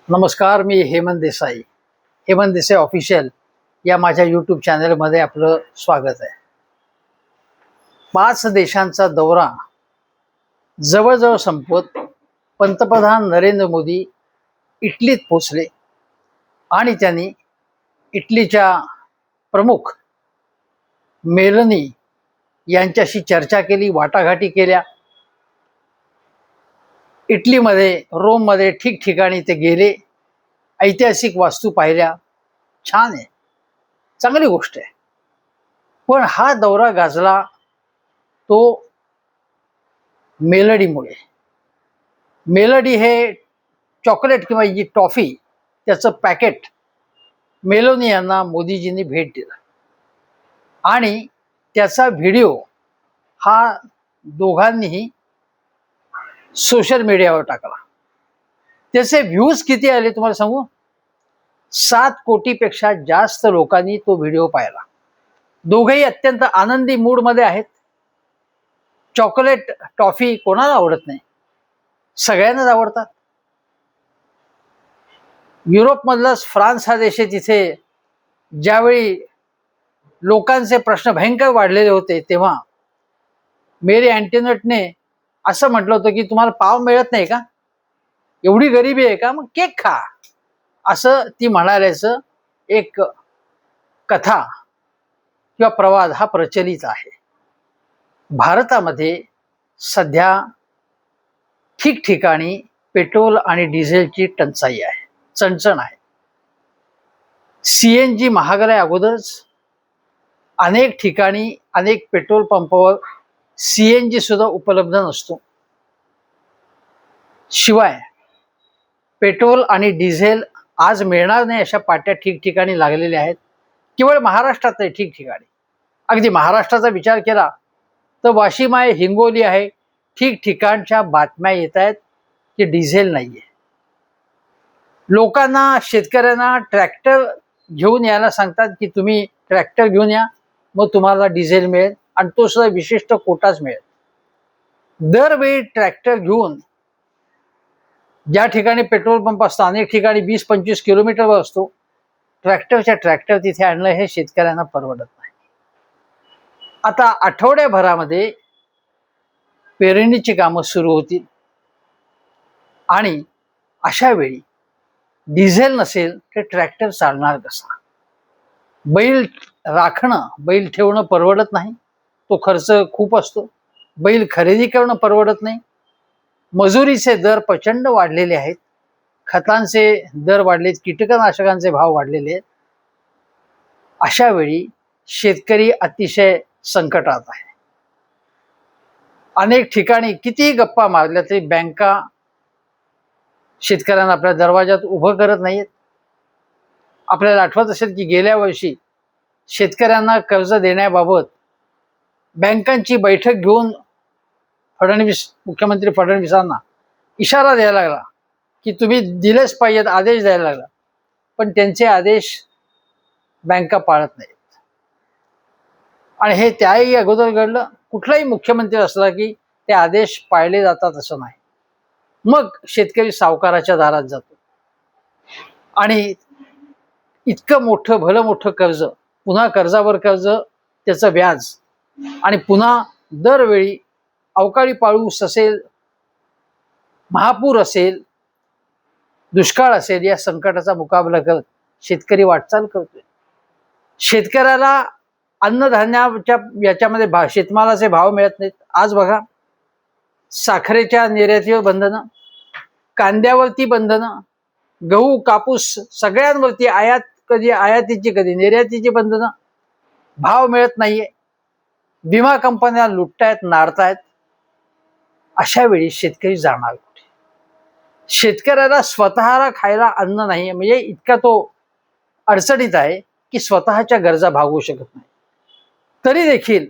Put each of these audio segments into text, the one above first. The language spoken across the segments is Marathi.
नमस्कार, मी हेमंत देसाई. हेमंत देसाई ऑफिशियल या माझ्या यूट्यूब चॅनलमध्ये आपलं स्वागत आहे. 5 देशांचा दौरा जवळजवळ संपवत पंतप्रधान नरेंद्र मोदी इटलीत पोचले आणि त्यांनी इटलीच्या प्रमुख मेलनी यांच्याशी चर्चा केली, वाटाघाटी केल्या. इटलीमध्ये, रोममध्ये ठिकठिकाणी ते गेले, ऐतिहासिक वास्तू पाहिल्या. छान आहे, चांगली गोष्ट आहे. पण हा दौरा गाजला तो मेलडीमुळे. मेलडी हे चॉकलेट किंवा जी टॉफी, त्याचं पॅकेट मेलोनी यांना मोदीजींनी भेट दिलं आणि त्याचा व्हिडिओ हा दोघांनीही सोशल मीडियावर टाकला. त्याचे व्ह्यूज किती आले तुम्हाला सांगू? 7 कोटीपेक्षा जास्त लोकांनी तो व्हिडिओ पाहिला. दोघेही अत्यंत आनंदी मूडमध्ये आहेत. चॉकलेट टॉफी कोणाला आवडत नाही? सगळ्यांनाच आवडतात. युरोपमधलाच फ्रान्स हा देश आहे, तिथे ज्यावेळी लोकांचे प्रश्न भयंकर वाढलेले होते तेव्हा मेरी अँटोनेटने असं म्हटलं होतं की तुम्हाला पाव मिळत नाही का? एवढी गरिबी आहे का? मग केक खा, असं ती म्हणाल्याचं एक कथा किंवा प्रवाद हा प्रचलित आहे. भारतामध्ये सध्या ठिकठिकाणी पेट्रोल आणि डिझेलची टंचाई आहे, चणचण आहे. CNG महागलाय अगोदरच. अनेक ठिकाणी, अनेक पेट्रोल पंपावर CNG सुद्धा उपलब्ध नसतो. शिवाय पेट्रोल आणि डिझेल आज मिळणार नाही अशा पाट्या ठिकठिकाणी लागलेल्या आहेत. केवळ महाराष्ट्रात नाही, ठिकठिकाणी. अगदी महाराष्ट्राचा विचार केला तर वाशिम आहे, हिंगोली आहे, ठिकठिकाणच्या बातम्या येत आहेत की डिझेल नाहीये. लोकांना, शेतकऱ्यांना ट्रॅक्टर घेऊन यायला सांगतात की तुम्ही ट्रॅक्टर घेऊन या, मग तुम्हाला डिझेल मिळेल आणि तो सुद्धा विशिष्ट कोटाच मिळेल. दरवेळी ट्रॅक्टर घेऊन ज्या ठिकाणी पेट्रोल पंप असतो, अनेक ठिकाणी 20-25 किलोमीटरवर असतो, ट्रॅक्टर तिथे आणणं हे शेतकऱ्यांना परवडत नाही. आता आठवड्याभरामध्ये पेरणीची कामं सुरू होतील आणि अशा वेळी डिझेल नसेल तर ट्रॅक्टर चालणार कसा? बैल राखणं, बैल ठेवणं परवडत नाही, तो खर्च खूप असतो. बैल खरेदी करणं परवडत नाही. मजुरीचे दर प्रचंड वाढलेले आहेत, खतांचे दर वाढलेत, कीटकनाशकांचे भाव वाढलेले आहेत. अशा वेळी शेतकरी अतिशय संकटात आहे. अनेक ठिकाणी कितीही गप्पा मारल्या तरी बँका शेतकऱ्यांना आपल्या दरवाजात उभं करत नाहीत. आपल्याला आठवत असेल की गेल्या वर्षी शेतकऱ्यांना कर्ज देण्याबाबत बँकांची बैठक घेऊन मुख्यमंत्री फडणवीसांना इशारा द्यायला लागला की तुम्ही दिलेच पाहिजेत, आदेश द्यायला लागला. पण त्यांचे आदेश बँका पाळत नाहीत. आणि हे त्याही अगोदर घडलं. कुठलाही मुख्यमंत्री असला की ते आदेश पाळले जातात असं नाही. मग शेतकरी सावकाराच्या दारात जातो आणि इतकं मोठं, भलं मोठं कर्ज, पुन्हा कर्जावर कर्ज, त्याचं व्याज, आणि पुन्हा दरवेळी अवकाळी पाऊस असेल, महापूर असेल, दुष्काळ असेल, या संकटाचा मुकाबला करत शेतकरी वाटचाल करतोय. शेतकऱ्याला अन्नधान्याच्या याच्यामध्ये शेतमालाचे भाव मिळत नाहीत. आज बघा, साखरेच्या निर्यातीवर बंधनं, कांद्यावरती बंधनं, गहू, कापूस सगळ्यांवरती कधी आयातीची, कधी निर्यातीची बंधनं, भाव मिळत नाहीये. विमा कंपन्या लुटतायत, नाडतायत. अशा वेळी शेतकरी जाणार कुठे? शेतकऱ्याला स्वतःला खायला अन्न नाही, म्हणजे इतका तो अडचणीत आहे की स्वतःच्या गरजा भागवू शकत नाही. तरी देखील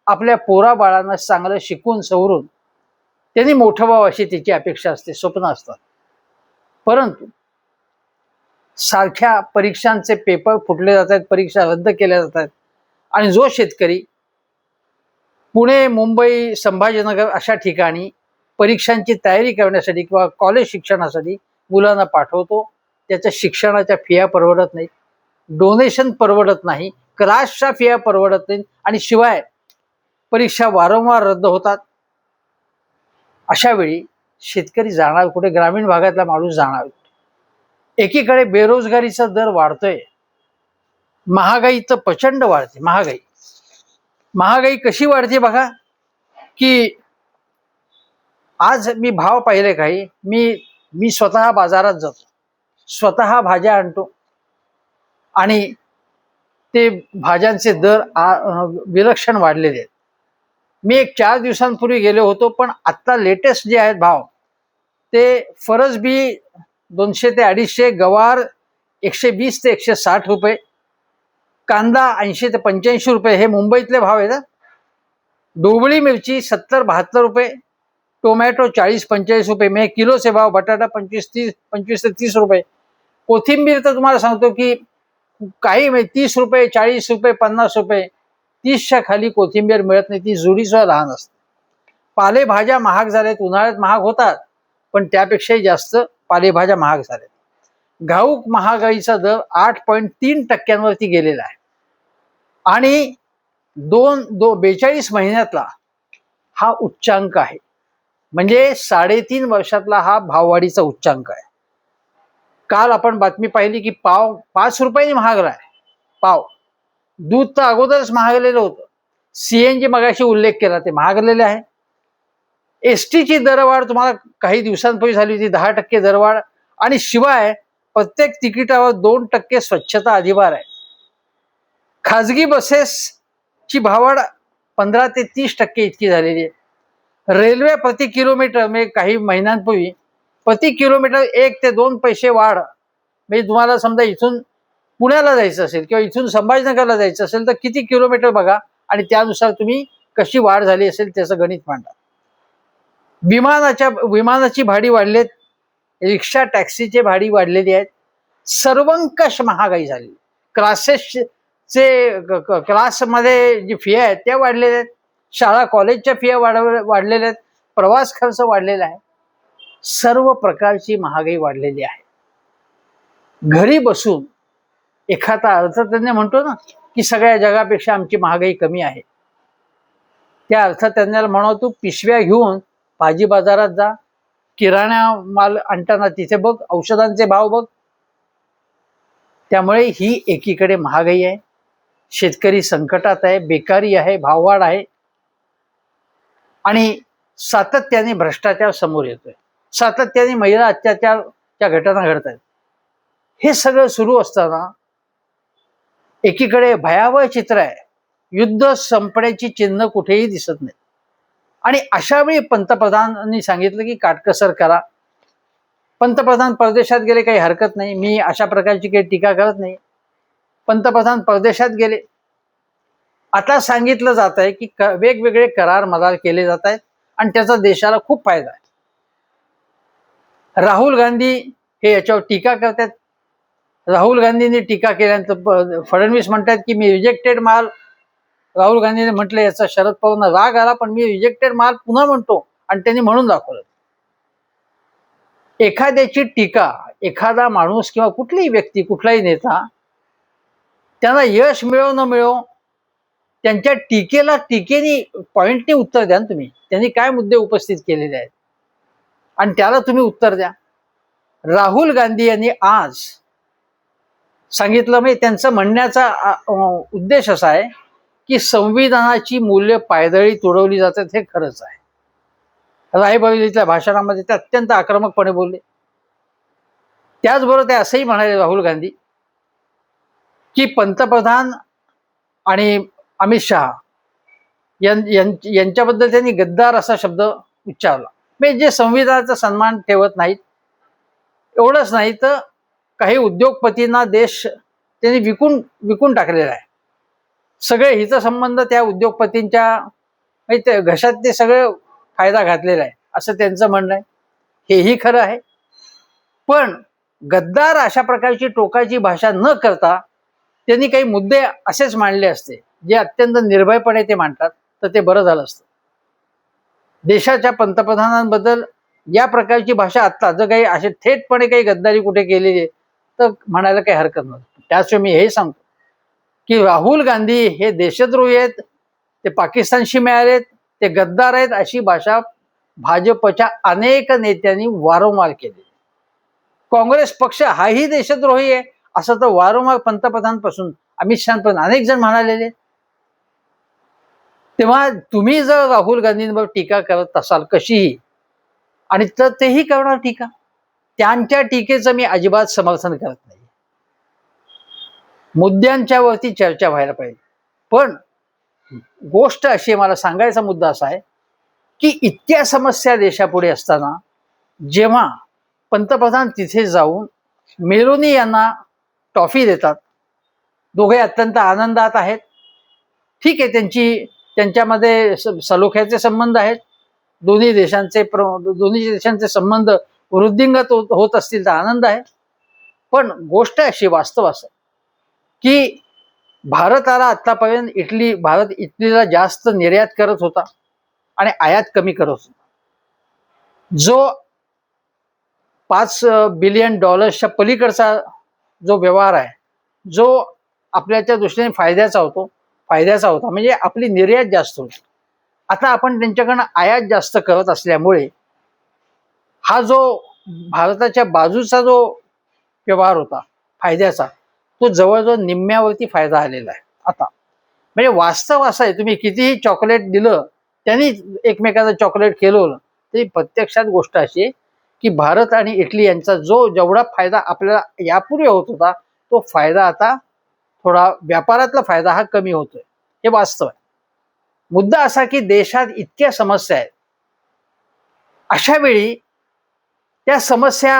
आपल्या पोराबाळांना चांगलं शिकून सवरून त्यांनी मोठं व्हावं अशी त्याची अपेक्षा असते, स्वप्न असतात. परंतु सारख्या परीक्षांचे पेपर फुटले जात आहेत, परीक्षा रद्द केल्या जात आहेत. आणि जो शेतकरी पुणे, मुंबई, संभाजीनगर अशा ठिकाणी परीक्षांची तयारी करण्यासाठी किंवा कॉलेज शिक्षणासाठी मुलांना पाठवतो, त्याच्या शिक्षणाच्या फिया परवडत नाही, डोनेशन परवडत नाही, क्लासच्या फिया परवडत नाही, आणि शिवाय परीक्षा वारंवार रद्द होतात. अशा वेळी शेतकरी जाणार कुठे? ग्रामीण भागातला माणूस जाणार. एकीकडे बेरोजगारीचा दर वाढतोय, महागाई तर प्रचंड वाढते. महागाई कशी वाढते बघा, की आज मी भाव पाहिले काही, मी स्वतः बाजारात जातो, स्वतः भाज्या आणतो, आणि ते भाज्यांचे दर विलक्षण वाढलेले आहेत. मी एक 4 दिवसांपूर्वी गेलो होतो, पण आता लेटेस्ट जे आहेत भाव, ते फरसबी 200 ते 250, गवार 120 ते 160 रुपये, कांदा 80 ते 85 रुपये, हे मुंबईतले भाव आहेत. ढोबळी मिरची 70-72 रुपये, टोमॅटो 40-45 रुपये, म्हणजे किलोचे भाव. बटाटा 25 ते 30 रुपये. कोथिंबीर तर तुम्हाला सांगतो की काही 30 रुपये, 40 रुपये, 50 रुपये, 30च्या खाली कोथिंबीर मिळत नाही, ती जुडी सुद्धा लहान असते. पालेभाज्या महाग झाल्यात, उन्हाळ्यात महाग होतात, पण त्यापेक्षाही जास्त पालेभाज्या महाग झाल्यात. घाऊक महागाईचा दर 8.3% गेलेला आहे, आणि 42 महिन्यातला हा उच्चांक आहे. म्हणजे 3.5 वर्षातला हा भाववाढीचा उच्चांक आहे. काल आपण बातमी पाहिली की पाव 5 रुपयांनी महागलाय. पाव. दूध तर अगोदरच महागलेलं होतं. CNG मगाशी उल्लेख केला, ते महागलेले आहे. STची दरवाढ तुम्हाला काही दिवसांपूर्वी झाली होती, 10% दरवाढ, आणि शिवाय प्रत्येक तिकिटावर 2% स्वच्छता अधिभार आहे. खाजगी बसेसची भाववाढ 15 ते 30% इतकी झालेली आहे. रेल्वे प्रति किलोमीटर, म्हणजे काही महिन्यांपूर्वी प्रति किलोमीटर 1 ते 2 पैसे वाढ. म्हणजे तुम्हाला समजा इथून पुण्याला जायचं असेल किंवा इथून संभाजीनगरला जायचं असेल तर किती किलोमीटर बघा, आणि त्यानुसार तुम्ही कशी वाढ झाली असेल त्याचं गणित मांडा. विमानाची भाडी वाढलेत, रिक्षा टॅक्सीचे भाडी वाढलेली आहेत, सर्वंकष महागाई झाली. क्लासमध्ये जी फी आहेत त्या वाढलेल्या आहेत, शाळा कॉलेजच्या फिया वाढलेल्या आहेत, प्रवास खर्च वाढलेला आहे, सर्व प्रकारची महागाई वाढलेली आहे. घरी बसून एखादा अर्थतज्ञ म्हणतो ना की सगळ्या जगापेक्षा आमची महागाई कमी आहे, त्या अर्थतज्ञाला म्हणा, तू पिशव्या घेऊन भाजी बाजारात जा, किराणा माल आणताना तिथे बघ, औषधांचे भाव बघ. त्यामुळे ही एकीकडे महागाई आहे, शेतकरी संकटात आहे, बेकारी आहे, भाववाढ आहे, आणि सातत्याने भ्रष्टाचार समोर येतोय, सातत्याने महिला अत्याचारच्या घटना घडत आहेत. हे सगळं सुरू असताना एकीकडे भयावह चित्र आहे, युद्ध संपण्याची चिन्ह कुठेही दिसत नाही. आणि अशा वेळी पंतप्रधानांनी सांगितलं की काटकसर करा. पंतप्रधान परदेशात गेले, काही हरकत नाही, मी अशा प्रकारची काही टीका करत नाही. पंतप्रधान परदेशात गेले, आता सांगितलं जात आहे की वेगवेगळे करार मदार केले जात आहेत, आणि त्याचा देशाला खूप फायदा आहे. राहुल गांधी हे याच्यावर टीका करतात. राहुल गांधींनी टीका केल्यानंतर फडणवीस म्हणतात की मी रिजेक्टेड माल, राहुल गांधीने म्हटलं याचा शरद पवारांना राग आला, पण मी रिजेक्टेड माल पुन्हा म्हणतो, आणि त्यांनी म्हणून दाखवलं. एखाद्याची टीका, एखादा माणूस किंवा कुठलीही व्यक्ती, कुठलाही नेता, त्यांना यश मिळो न मिळो, त्यांच्या टीकेला टीकेने पॉइंटने उत्तर द्या ना तुम्ही. त्यांनी काय मुद्दे उपस्थित केलेले आहेत आणि त्याला तुम्ही उत्तर द्या. राहुल गांधी यांनी आज सांगितलं, म्हणजे त्यांचं म्हणण्याचा उद्देश असा आहे की संविधानाची मूल्य पायदळी तुडवली जातात, हे खरंच आहे. रायबरेलीतल्या भाषणामध्ये ते अत्यंत आक्रमकपणे बोलले. त्याचबरोबर ते असंही म्हणाले राहुल गांधी की पंतप्रधान आणि अमित शहा यांच्याबद्दल त्यांनी गद्दार असा शब्द उच्चारला. म्हणजे जे संविधानाचा सन्मान ठेवत नाहीत. एवढंच नाही तर काही उद्योगपतींना देश त्यांनी विकून टाकलेला आहे. सगळे हितसंबंध त्या उद्योगपतींच्या घशात ते सगळे फायदा घातलेला आहे, असं त्यांचं म्हणणं आहे. हेही खरं आहे. पण गद्दार अशा प्रकारची टोकाची भाषा न करता त्यांनी काही मुद्दे असेच मांडले असते जे अत्यंत निर्भयपणे ते मांडतात, तर ते बरं झालं असतं. देशाच्या पंतप्रधानांबद्दल या प्रकारची भाषा आता जर काही असे थेटपणे काही गद्दारी कुठे केलेली आहे तर म्हणायला काही हरकत नाही. त्याशिवाय मी हे सांगतो की राहुल गांधी हे देशद्रोही आहेत, ते पाकिस्तानशी मिळालेत, ते गद्दार आहेत, अशी भाषा भाजपच्या अनेक नेत्यांनी वारंवार केली. काँग्रेस पक्ष हाही देशद्रोही आहे असं तर वारंवार पंतप्रधानपासून अमित शहापर्यंत अनेक जण म्हणालेले. तेव्हा तुम्ही जर राहुल गांधींवर टीका करत असाल कशीही, आणि तर तेही करणार टीका, त्यांच्या टीकेचं मी अजिबात समर्थन करत नाही. मुद्द्यांच्या वरती चर्चा व्हायला पाहिजे. पण गोष्ट अशी आहे, मला सांगायचा मुद्दा असा आहे की इतक्या समस्या देशापुढे असताना जेव्हा पंतप्रधान तिथे जाऊन मेलोनी यांना ट्रॉफी देतात, दोघे अत्यंत आनंदात आहेत. ठीक आहे, त्यांच्यामध्ये सलोख्याचे संबंध आहेत, दोन्ही देशांचे संबंध वृद्धिंगत होत असतील तर आनंद आहे. पण गोष्ट अशी, वास्तव असं की भारताला आतापर्यंत भारत इटलीला जास्त निर्यात करत होता आणि आयात कमी करत होता. जो $5 बिलियन पलीकडचा जो व्यवहार आहे, जो आपल्याच्या दृष्टीने फायद्याचा होता, म्हणजे आपली निर्यात जास्त होती. आता आपण त्यांच्याकडनं आयात जास्त करत असल्यामुळे हा जो भारताच्या बाजूचा जो व्यवहार होता फायद्याचा, तो जवळजवळ निम्म्यावरती फायदा आलेला आहे आता. म्हणजे वास्तव असं आहे, तुम्ही कितीही चॉकलेट दिलं, त्यांनी एकमेकाचं चॉकलेट केलं, तरी प्रत्यक्षात गोष्ट अशी आहे की भारत आणि इटली यांचा जेवढा फायदा आपल्याला यापूर्वी होत होता, तो फायदा आता थोडा व्यापारातला फायदा हा कमी होतोय, हे वास्तव आहे. मुद्दा असा की देशात इतक्या समस्या आहेत, अशा वेळी त्या समस्या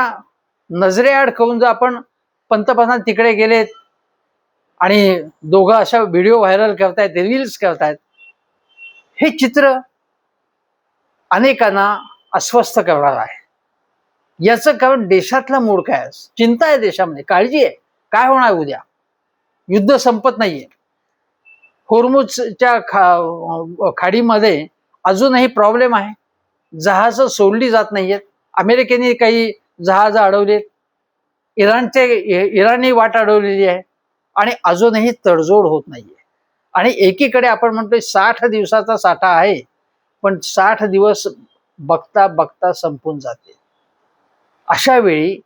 नजरेआड करून जर आपण पंतप्रधान तिकडे गेलेत आणि दोघं अशा व्हिडिओ व्हायरल करतायत, रील्स करतायत, हे चित्र अनेकांना अस्वस्थ करणार आहे. याचं कारण देशातला मूड काय आहे, चिंता आहे देशामध्ये, काळजी आहे, काय होणार उद्या, युद्ध संपत नाहीये. होर्मुझच्या खाडीमध्ये अजूनही प्रॉब्लेम आहे, जहाजं सोडली जात नाहीयेत, अमेरिकेने काही जहाज अडवलेत, इराणने वाट अडवलेली आहे आणि अजूनही तडजोड होत नाहीये. आणि एकीकडे आपण म्हणतोय 60 दिवसाचा साठा आहे, पण 60 दिवस बघता बघता संपून जाते. अशा वेळी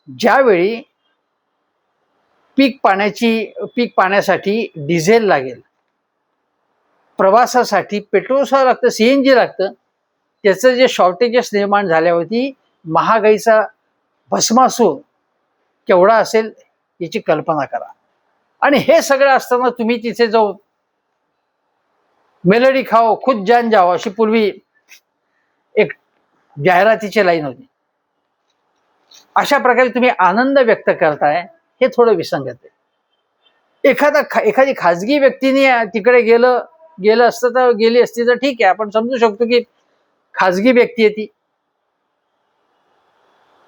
ज्यावेळी पीक पाण्यासाठी डिझेल लागेल, प्रवासासाठी पेट्रोल लागतं, CNG लागतं, त्याचं जे शॉर्टेजेस निर्माण झाल्यावरती महागाईचा भस्मासूर केवढा असेल याची कल्पना करा. आणि हे सगळं असताना तुम्ही तिथे जाऊन मेलडी खाओ खुद जान जाओ अशी पूर्वी एक जाहिरातीची लाईन होती, अशा प्रकारे तुम्ही आनंद व्यक्त करताय, हे थोडं विसंगत आहे. एखादी खाजगी व्यक्तीने तिकडे गेली असती तर ठीक आहे, आपण समजू शकतो की खाजगी व्यक्ती आहे ती.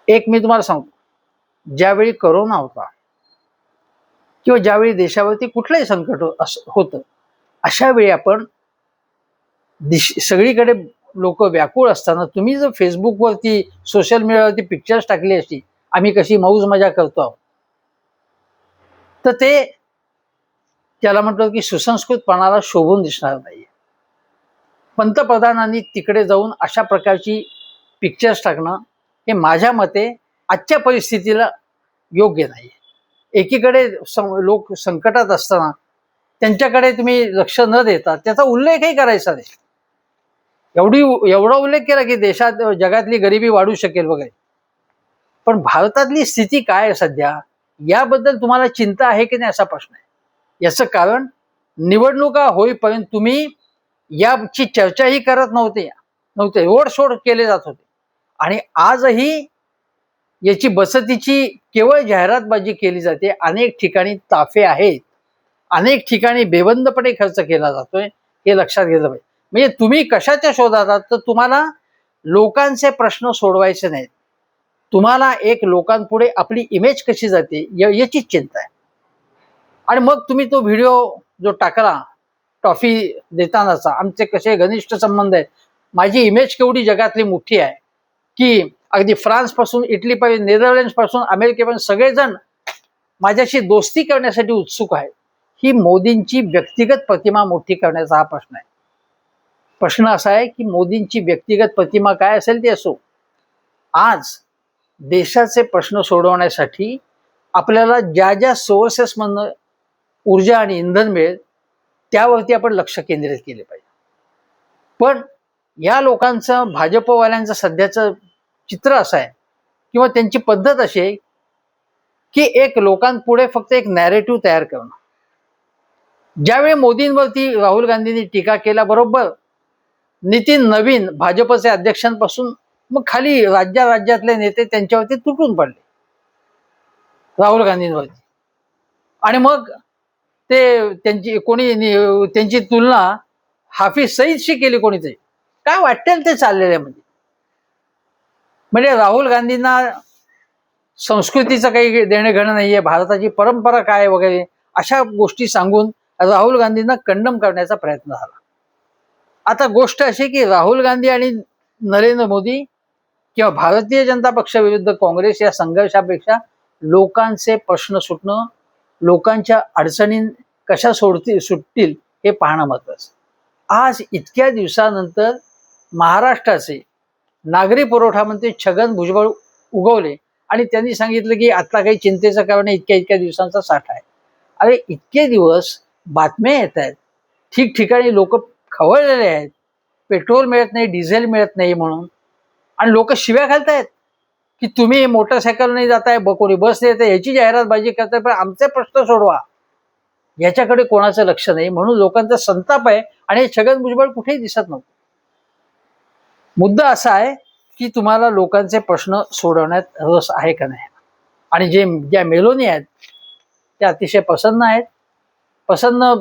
एक मी तुम्हाला सांगतो, ज्यावेळी करोना होता किंवा ज्यावेळी देशावरती कुठलंही संकट होतं, अशा वेळी आपण सगळीकडे लोक व्याकुळ असताना तुम्ही जर फेसबुकवरती, सोशल मीडियावरती पिक्चर्स टाकली असती, आम्ही कशी मौज मजा करतो आहोत, तर ते त्याला म्हटलं की सुसंस्कृतपणाला शोभून दिसणार नाही. पंतप्रधानांनी तिकडे जाऊन अशा प्रकारची पिक्चर्स टाकणं हे माझ्या मते आजच्या परिस्थितीला योग्य नाही. एकीकडे लोक संकटात असताना त्यांच्याकडे तुम्ही लक्ष न देता त्याचा उल्लेखही करायचा नाही. एवढा उल्लेख केला की जगातली गरिबी वाढू शकेल वगैरे, पण भारतातली स्थिती काय आहे सध्या याबद्दल तुम्हाला चिंता आहे की नाही असा प्रश्न आहे. याचं कारण निवडणुका होईपर्यंत तुम्ही याची चर्चाही करत नव्हते, ओढशोड केले जात होते, आणि आजही याची बसतीची केवळ जाहिरातबाजी केली जाते. अनेक ठिकाणी ताफे आहेत, अनेक ठिकाणी बेबंदपणे खर्च केला जातोय, हे लक्षात घेतलं पाहिजे. म्हणजे तुम्ही कशाच्या शोधात आहात, तर तुम्हाला लोकांचे प्रश्न सोडवायचे नाहीत, तुम्हाला एक लोकांपुढे आपली इमेज कशी जाते याचीच चिंता आहे. आणि मग तुम्ही तो व्हिडिओ जो टाकला ट्रॉफी देतानाचा, आमचे कसे घनिष्ठ संबंध आहेत, माझी इमेज केवढी जगातली मोठी आहे, की अगदी फ्रान्सपासून इटलीपर्यंत नेदरलँड्सपासून अमेरिकेपर्यंत सगळेजण माझ्याशी दोस्ती करण्यासाठी उत्सुक आहेत. ही मोदींची व्यक्तिगत प्रतिमा मोठी करण्याचा हा प्रश्न आहे. प्रश्न असा आहे की मोदींची व्यक्तिगत प्रतिमा काय असेल ती असो, आज देशाचे प्रश्न सोडवण्यासाठी आपल्याला ज्या ज्या सोर्सेसमधनं ऊर्जा आणि इंधन मिळेल त्यावरती आपण लक्ष केंद्रित केले पाहिजे. पण या लोकांचं, भाजपवाल्यांचं सध्याचं चित्र असं आहे किंवा त्यांची पद्धत अशी आहे की एक लोकांपुढे फक्त एक नॅरेटिव्ह तयार करणं. ज्यावेळी मोदींवरती राहुल गांधींनी टीका केल्याबरोबर नितीन नवीन भाजपचे अध्यक्षांपासून मग खाली राज्यातले नेते त्यांच्यावरती तुटून पडले राहुल गांधींवरती. आणि मग ते त्यांची तुलना हाफिज सईदशी केली कोणीतरी. काय वाटेल ते चाललेलं आहे. म्हणजे राहुल गांधींना संस्कृतीचं काही देणं घेणं नाहीये, भारताची परंपरा काय वगैरे अशा गोष्टी सांगून राहुल गांधींना कंडम करण्याचा प्रयत्न झाला. आता गोष्ट अशी की राहुल गांधी आणि नरेंद्र मोदी किंवा भारतीय जनता पक्षाविरुद्ध काँग्रेस या संघर्षापेक्षा लोकांचे प्रश्न सुटणं, लोकांच्या अडचणी कशा सुटतील हे पाहणं महत्वाचं. आज इतक्या दिवसानंतर महाराष्ट्राचे नागरी पुरवठा मंत्री छगन भुजबळ उगवले आणि त्यांनी सांगितलं की आता काही चिंतेचं कारण इतक्या दिवसांचा साठा आहे. अरे इतके दिवस बातम्या येत आहेत, ठिकठिकाणी लोक खवळलेले आहेत, पेट्रोल मिळत नाही, डिझेल मिळत नाही म्हणून, आणि लोक शिव्या घालतायत की तुम्ही मोटरसायकल नाही जाताय, कोणी बस नाही येते, याची जाहिरातबाजी करताय, पण आमचे प्रश्न सोडवा. याच्याकडे कोणाचं लक्ष नाही म्हणून लोकांचा संताप आहे आणि छगन भुजबळ कुठेही दिसत नव्हतं. मुद्दा असा आहे की तुम्हाला लोकांचे प्रश्न सोडवण्यात रस आहे का नाही. आणि ज्या मेलोनी आहेत त्या अतिशय प्रसन्न आहेत, प्रसन्न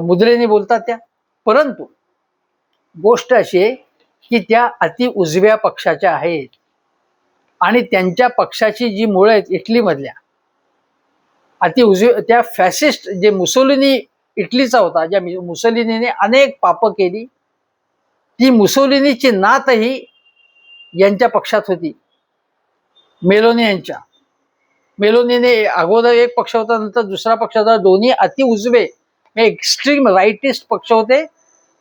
मुद्रेने बोलतात त्या. परंतु गोष्ट अशी आहे की त्या अति उजव्या पक्षाच्या आहेत आणि त्यांच्या पक्षाची जी मुळं आहेत इटलीमधल्या अति उजव्या, त्या फॅसिस्ट जे मुसोलिनी इटलीचा होता, ज्या मुसोलिनीने अनेक पापं केली, ती मुसोलिनीची नातही यांच्या पक्षात होती, मेलोनी यांच्या. मेलोनीने अगोदर एक पक्ष होता, नंतर दुसरा पक्ष होता. दोन्ही अति उजवे एक्स्ट्रीम राईटिस्ट पक्ष होते,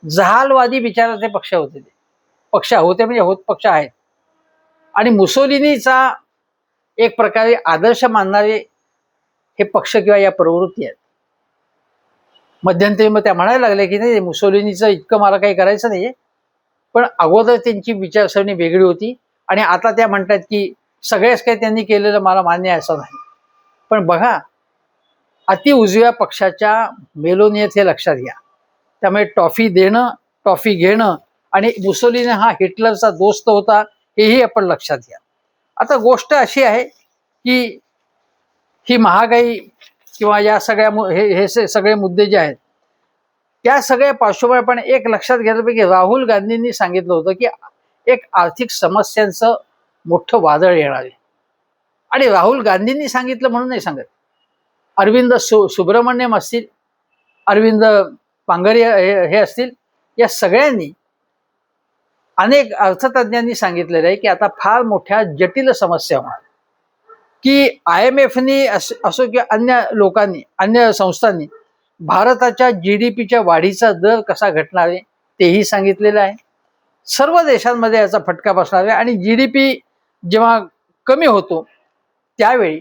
जहालवादी विचाराचे पक्ष होते. ते पक्ष होते म्हणजे पक्ष आहेत. आणि मुसोलिनीचा एक प्रकारे आदर्श मानणारे हे पक्ष किंवा या प्रवृत्ती आहेत. मध्यंतरी मग त्या म्हणायला लागल्या की नाही मुसोलिनीचं इतकं मला काही करायचं नाहीये, पण अगोदर त्यांची विचारसरणी वेगळी होती आणि आता त्या म्हणतात की सगळेच काही त्यांनी केलेलं मला मान्य आहे असं नाही. पण बघा अति उजव्या पक्षाच्या मेलोनीत हे लक्षात घ्या. त्यामुळे टॉफी देणं, टॉफी घेणं आणि मुसोलिनी हा हिटलरचा दोस्त होता हेही आपण लक्षात घ्या. आता गोष्ट अशी आहे की ही महागाई किंवा या सगळ्या हे सगळे मुद्दे जे आहेत त्या सगळ्या पार्श्वभूमीवर एक लक्षात घ्यायला की राहुल गांधींनी सांगितलं होतं की एक आर्थिक समस्यांचं मोठं वादळ येणार आहे. आणि राहुल गांधींनी सांगितलं म्हणून नाही सांगत, अरविंद सुब्रमण्यम असतील, अरविंद पांगरिया हे असतील, या सगळ्यांनी अनेक अर्थतज्ञांनी सांगितलेलं आहे की आता फार मोठ्या जटिल समस्या होणार, की IMFनी असो किंवा अन्य लोकांनी, अन्य संस्थांनी भारताच्या GDPच्या वाढीचा दर कसा घटणार आहे तेही सांगितलेलं आहे. सर्व देशांमध्ये याचा फटका बसणार आहे आणि GDP जेव्हा कमी होतो त्यावेळी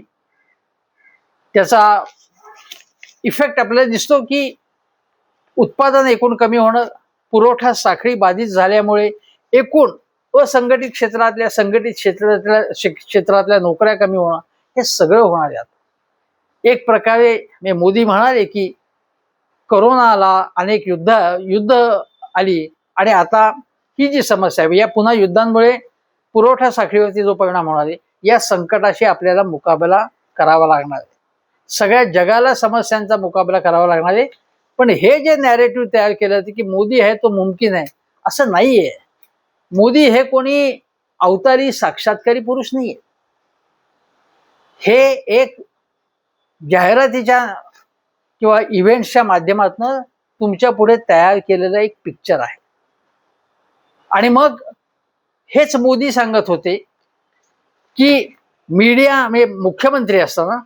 त्याचा इफेक्ट आपल्याला दिसतो की उत्पादन एकूण कमी होणं, पुरवठा साखळी बाधित झाल्यामुळे एकूण असंघटित क्षेत्रातल्या, संघटित क्षेत्रातल्या नोकऱ्या कमी होणं, हे सगळं होणार आहे. एक प्रकारे मोदी म्हणाले की कोरोना आला, अनेक युद्ध आली आणि आता ही जी समस्या आहे या पुन्हा युद्धांमुळे पुरवठा साखळीवरती जो परिणाम होणार आहे या संकटाशी आपल्याला मुकाबला करावा लागणार आहे. सगळ्या जगाला समस्यांचा मुकाबला करावा लागणार आहे. पण हे जे नॅरेटिव्ह तयार केलं की मोदी आहे तो मुमकिन आहे, असं नाहीये. मोदी हे कोणी अवतारी साक्षात्कारी पुरुष नाहीये. हे एक जाहिरातीच्या किंवा इव्हेंट्सच्या माध्यमातून तुमच्या पुढे तयार केलेलं एक पिक्चर आहे. आणि मग हेच मोदी सांगत होते की मीडिया में मुख्यमंत्री असताना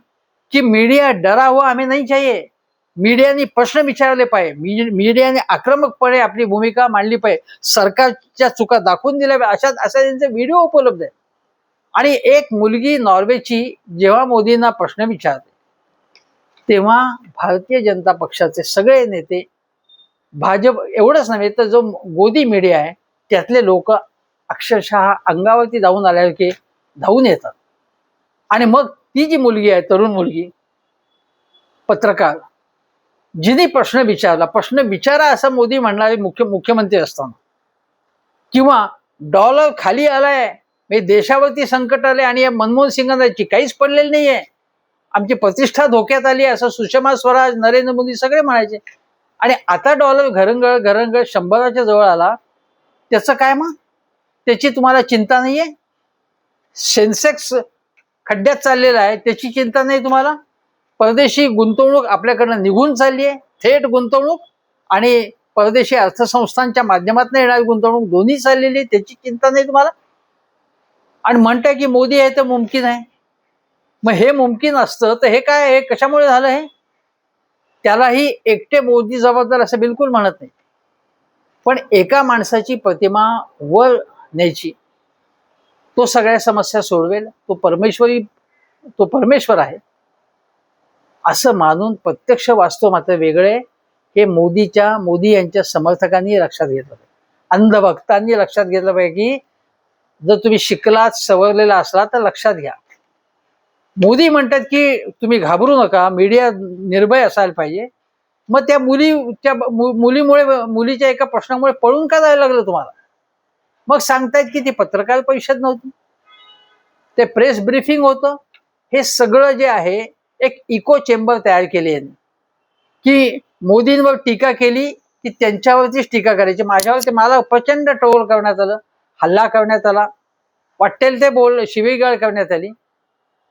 की मीडिया डरा हुआ हमें नहीं चाहिए, मीडियाने प्रश्न विचारले पाहिजे, मीडियाने आक्रमकपणे आपली भूमिका मांडली पाहिजे, सरकारच्या चुका दाखवून दिल्या पाहिजे, अशा त्यांचे व्हिडिओ उपलब्ध आहे. आणि एक मुलगी नॉर्वेची जेव्हा मोदींना प्रश्न विचारते तेव्हा भारतीय जनता पक्षाचे सगळे नेते, भाजप एवढंच नव्हे तर जो गोदी मीडिया आहे त्यातले लोक अक्षरशः अंगावरती धावून आल्यासारखे धावून येतात. आणि मग ती जी मुलगी आहे, तरुण मुलगी, पत्रकार, जिने प्रश्न विचारला, प्रश्न विचारा असं मोदी म्हणणारे मुख्यमंत्री असताना, किंवा डॉलर खाली आलाय, म्हणजे देशावरती संकट आले आणि या मनमोहन सिंगांची काहीच पडलेली नाहीये, आमची प्रतिष्ठा धोक्यात आली असं सुषमा स्वराज, नरेंद्र मोदी सगळे म्हणायचे. आणि आता डॉलर घरंगळ 100च्या जवळ आला, त्याचं काय मग? त्याची तुम्हाला चिंता नाहीये? सेन्सेक्स खड्ड्यात चाललेला आहे, त्याची चिंता नाही तुम्हाला? परदेशी गुंतवणूक आपल्याकडनं निघून चालली आहे, थेट गुंतवणूक आणि परदेशी अर्थसंस्थांच्या माध्यमातून येणारी गुंतवणूक दोन्ही चाललेली, त्याची चिंता नाही तुम्हाला? आणि म्हणताय की मोदी आहे तर मुमकिन आहे. मग हे मुमकिन असतं तर हे काय, हे कशामुळे झालं? हे त्यालाही एकटे मोदी जबाबदार असं बिलकुल म्हणत नाही, पण एका माणसाची प्रतिमा वर न्यायची, तो सगळ्या समस्या सोडवेल, तो परमेश्वर आहे असं मानून प्रत्यक्ष वास्तव मात्र वेगळे, हे मोदी यांच्या समर्थकांनी लक्षात घेतलं पाहिजे, अंधभक्तांनी लक्षात घेतलं पाहिजे की जर तुम्ही शिकलात, सवरलेला असला तर लक्षात घ्या. मोदी म्हणतात की तुम्ही घाबरू नका, मीडिया निर्भय असायला पाहिजे. मग त्या मुलीच्या एका प्रश्नामुळे पळून का जायला लागलं तुम्हाला? मग सांगतायत की ती पत्रकार परिषद नव्हती, ते प्रेस ब्रीफिंग होतं. हे सगळं जे आहे एक इको चेंबर तयार केली आहे की मोदींवर टीका केली की त्यांच्यावरतीच टीका करायची, माझ्यावर मला प्रचंड ट्रोल करण्यात आलं, हल्ला करण्यात आला, वाटेल ते शिवीगाळ करण्यात आली,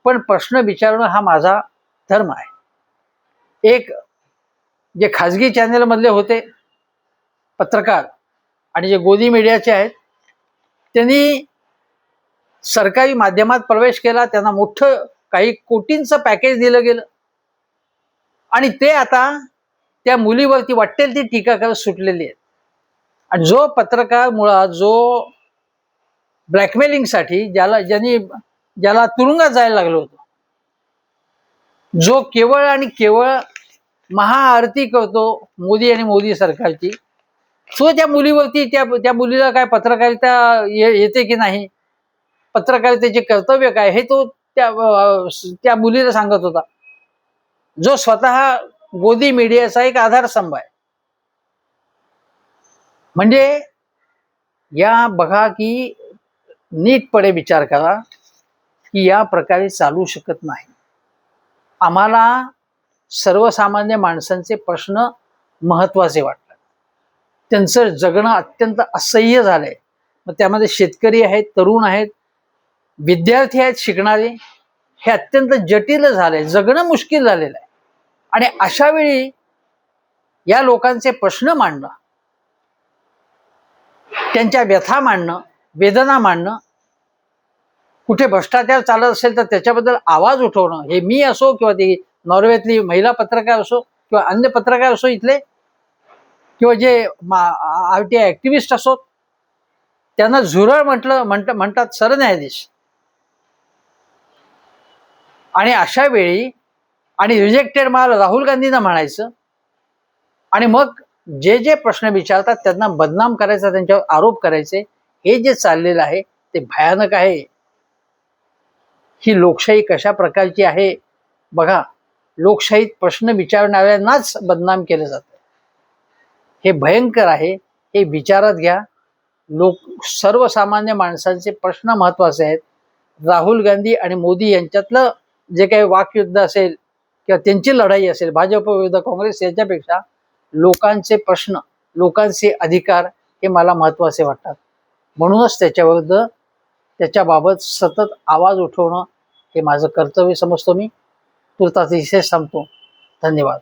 पण प्रश्न विचारणं हा माझा धर्म आहे. एक जे खाजगी चॅनल मधले होते पत्रकार आणि जे गोदी मीडियाचे आहेत, त्यांनी सरकारी माध्यमात प्रवेश केला, त्यांना मोठं काही कोटींचं पॅकेज दिलं गेलं आणि ते आता त्या मुलीवरती वाटेल ती टीका करत सुटलेली आहेत. आणि जो पत्रकार मुळात जो ब्लॅकमेलिंगसाठी ज्याला तुरुंगात जायला लागलं होतं, जो केवळ आणि केवळ महाआरती करतो मोदी आणि मोदी सरकारची, तो त्या मुलीवरती, त्या मुलीला काय पत्रकारिता येते की नाही, पत्रकारितेचे कर्तव्य काय, हे तो त्या मुलीला सांगत होता, जो स्वतः गोदी मीडियाचा एक आधारस्तंभ आहे. म्हणजे या बघा की नीटपणे विचार करा की या प्रकारे चालू शकत नाही. आम्हाला सर्वसामान्य माणसांचे प्रश्न महत्वाचे वाटतात, त्यांचं जगणं अत्यंत असह्य झालंय. मग त्यामध्ये शेतकरी आहेत, तरुण आहेत, विद्यार्थी आहेत, शिकणारे, हे अत्यंत जटिल झालंय, जगणं मुश्किल झालेलं आहे. आणि अशा वेळी या लोकांचे प्रश्न मांडणं, त्यांच्या व्यथा मांडणं, वेदना मांडणं, कुठे भ्रष्टाचार चालत असेल तर त्याच्याबद्दल आवाज उठवणं, हे मी असो किंवा ती नॉर्वेतली महिला पत्रकार असो किंवा अन्य पत्रकार असो इथले, किंवा जे RTI ऍक्टिव्हिस्ट असो, त्यांना झुरळ म्हणतात सरन्यायाधीश. आणि अशा वेळी आणि रिजेक्टेड माल राहुल गांधींना म्हणायचं आणि मग जे प्रश्न विचारतात त्यांना बदनाम करायचा, त्यांच्यावर आरोप करायचे, हे जे चाललेलं आहे ते भयानक आहे. ही लोकशाही कशा प्रकारची आहे बघा. लोकशाहीत प्रश्न विचारणाऱ्यांनाच बदनाम केलं जातं, हे भयंकर आहे. हे विचारात घ्या. सर्वसामान्य माणसांचे प्रश्न महत्वाचे आहेत. राहुल गांधी आणि मोदी यांच्यातलं जे काही वाकयुद्ध असेल किंवा त्यांची लढाई असेल भाजप विरुद्ध काँग्रेस, याच्यापेक्षा लोकांचे प्रश्न, लोकांचे अधिकार हे मला महत्वाचे वाटतात. म्हणूनच त्याच्याबाबत सतत आवाज उठवणं हे माझं कर्तव्य समजतो मी. तुर्तास इथे थांबतो. धन्यवाद.